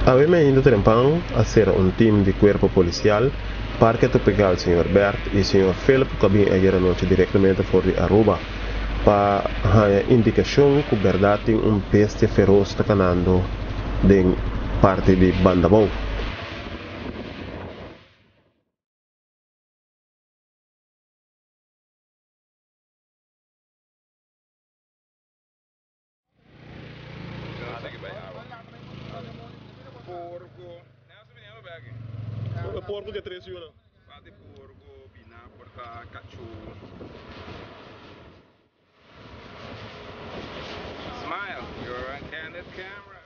Habemos ido trempão a ser um time de cuerpo policial, Parque Tropical Sr. Bert e Sr. Philip que vêm ayer à noite diretamente fora de Aruba para a indicação que verdade tem peste feroz está canando de parte de Bandabão. Porco de 3 euros. Pode porco, bina, porta, cachorro. Smile, you're on candid camera.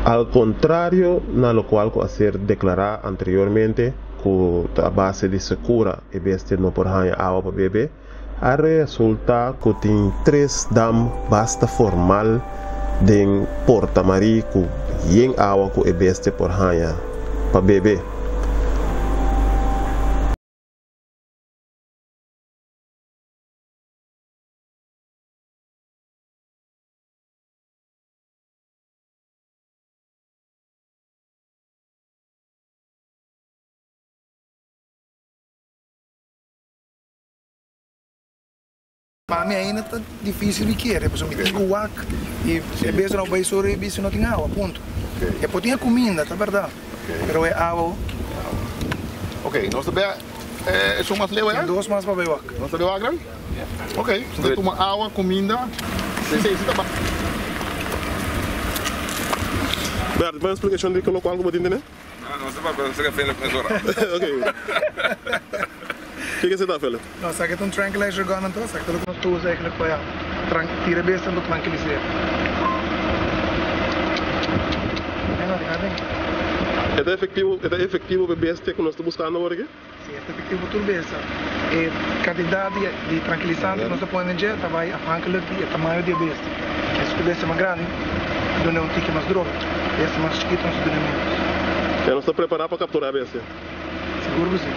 Al contrario, na lo cual a ser declarado anteriormente, que a base de secura e bestia no por hanya agua para beber, a resulta que tem 3 dam basta formal de Porta Maria que yen agua que e bestia por hanya para beber. Para mim ainda está difícil de querer, porque eu tenho guac e é mesmo não vai sobre isso não tem água, ponto. E depois tem comida, tá verdade? Mas é água. Ok, nós também é só umas leões? Tem 2 mais para beber. Nós também é grande? Ok, você toma água, comida, necessita para. Bert, uma explicação de que local como entende, né? Não, você vai pensar que é feio nessa hora. Ok. O que você está fazendo? Não, sabe que é tranquilizer gun então, sabe que nós todos eigenlijk para tira bem sendo tranquilizer. É efetivo o bestia que nós estamos buscando agora aqui? Sim, é efetivo tudo bem, sabe? A quantidade de tranquilizante que nós podemos injetar vai afhankelijk do tamanho da bestia. Se a bestia é mais grande, dá um tique mais droga. Se é mais chiquito, nós dá menos. Nós estamos preparados para capturar a bestia? Seguro que sim.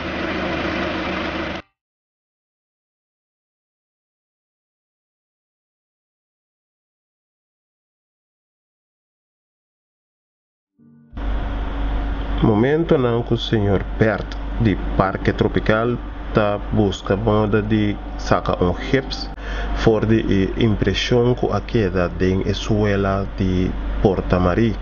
Momento não que o senhor Bert de Parque Tropical está busca moda de sacar hips for de impressão que a queda de escuela de Porta Maria.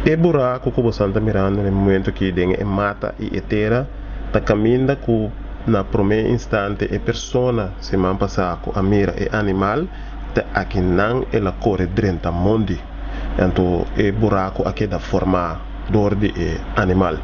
E buraco que você está mirando no momento que tem mata e etera, está caminhando que na primeiro instante a pessoa se man passar com a mira e animal, te aqui não ela corre dentro do mundo, então é buraco aqui da forma dor de animal.